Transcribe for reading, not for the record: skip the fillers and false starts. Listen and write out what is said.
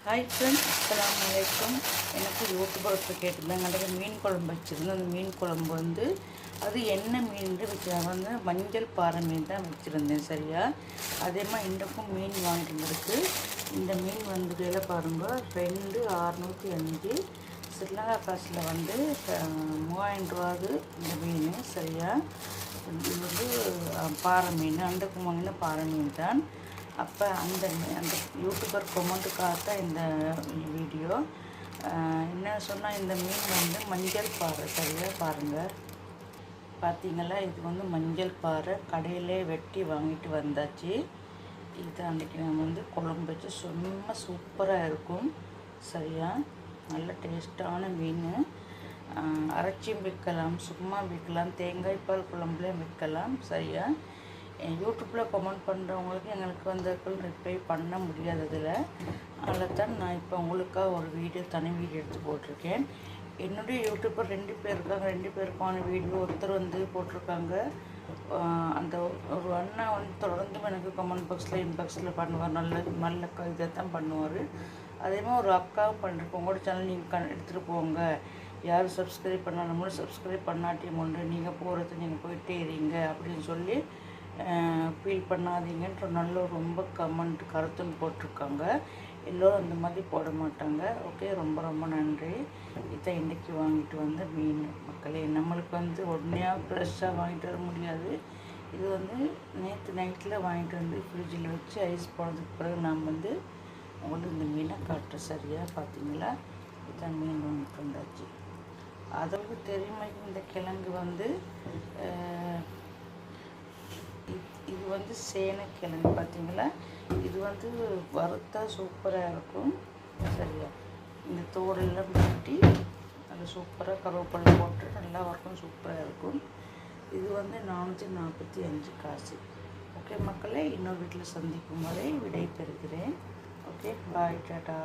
Hi friends, அஸ்ஸலாமு அலைக்கும். எனக்கு யூடியூபர் கேட்டிருந்தாங்க. அந்த மீன் குழம்பு வச்சுருந்தேன். அந்த மீன் குழம்பு வந்து அது என்ன மீன் வந்து மஞ்சள் பாறை மீன் தான் வச்சுருந்தேன். சரியா, அதே மாதிரி இன்றைக்கும் மீன் வாங்கிட்டு வந்திருக்கு. இந்த மீன் வந்து விலை பாருங்கள், 2605 ஸ்ரீலங்கா காசில் வந்து 3000 ரூபாது இந்த மீன். சரியா, இது வந்து பாறை மீன், அன்றைக்கும் வாங்கின பாறை மீன் தான். அப்போ அந்த யூடியூபர் கொமெண்ட்டுக்காக தான் இந்த வீடியோ. என்ன சொன்னால், இந்த மீன் வந்து மஞ்சள் பாறை. சரியாக பாருங்கள், பார்த்தீங்களா? இது வந்து மஞ்சள் பாறை, கடையிலே வெட்டி வாங்கிட்டு வந்தாச்சு. இது அன்றைக்கி நம்ம வந்து குழம்பு வச்சு சும்மா சூப்பராக இருக்கும். சரியா, நல்ல டேஸ்ட்டான மீன். அரைச்சியும் விற்கலாம், சும்மா விற்கலாம், தேங்காய் பால் குழம்புலேயும் விற்கலாம். சரியா, யூடியூப்பில் கமெண்ட் பண்ணுறவங்களுக்கு எங்களுக்கு வந்து ரிப்ளை பண்ண முடியாததில், அதில் தான் நான் இப்போ உங்களுக்காக ஒரு வீடியோ, தனி வீடியோ எடுத்து போட்டிருக்கேன். என்னுடைய யூடியூப்பர் 2 பேர் இருக்காங்க. 2 பேருக்கான வீடியோ ஒருத்தர் வந்து போட்டிருக்காங்க. அந்த ஒரு அண்ணா வந்து தொடர்ந்து எனக்கு கமெண்ட் பாக்ஸில் இன்பாக்ஸில் பண்ணுவார். நல்ல இதை தான் பண்ணுவார். அதே மாதிரி ஒரு அக்காவும் பண்ணிருக்கோம். உங்களோட சேனல் நீங்கள் எடுத்துகிட்டு போங்க, யாரும் சப்ஸ்கிரைப் பண்ணாலும் சப்ஸ்கிரைப் பண்ணாட்டியும் உண்டு, நீங்கள் போகிறது நீங்கள் போயிட்டே இருங்க அப்படின்னு சொல்லி ஃபீல் பண்ணாதீங்கன்ற நல்ல ரொம்ப கமெண்ட் கருத்துன்னு போட்டிருக்காங்க. எல்லோரும் அந்த மாதிரி போட மாட்டாங்க. ஓகே, ரொம்ப ரொம்ப நன்றி. இதை இன்றைக்கி வாங்கிட்டு வந்த மீன் மக்களே. நம்மளுக்கு வந்து உடனேயாக ஃப்ரெஷ்ஷாக வாங்கிட்டு வர முடியாது. இது வந்து நேற்று நைட்டில் வாங்கிட்டு வந்து ஃப்ரிட்ஜில் வச்சு ஐஸ் போனதுக்கு பிறகு நான் வந்து உங்களுக்கு இந்த மீனை காட்டுறேன். சரியாக பார்த்தீங்களா? இதான் மீன் வாங்கிட்டு வந்தாச்சு. அதற்கு தெரியுமா, இந்த கிழங்கு வந்து இது வந்து சேனைக்கிழங்கு. பார்த்தீங்களா? இது வந்து வறுத்தா சூப்பராக இருக்கும். சரியா, இந்த தோடெல்லாம் வெட்டி அது சூப்பராக கருவேப்பிலை போட்டு நல்லா வறுக்கும், சூப்பராக இருக்கும். இது வந்து 445 காசு. ஓகே மக்களே, இன்னொரு வீட்டில் சந்திக்கும் வரை விடை பெறுகிறேன். ஓகே, பாய், டாடா.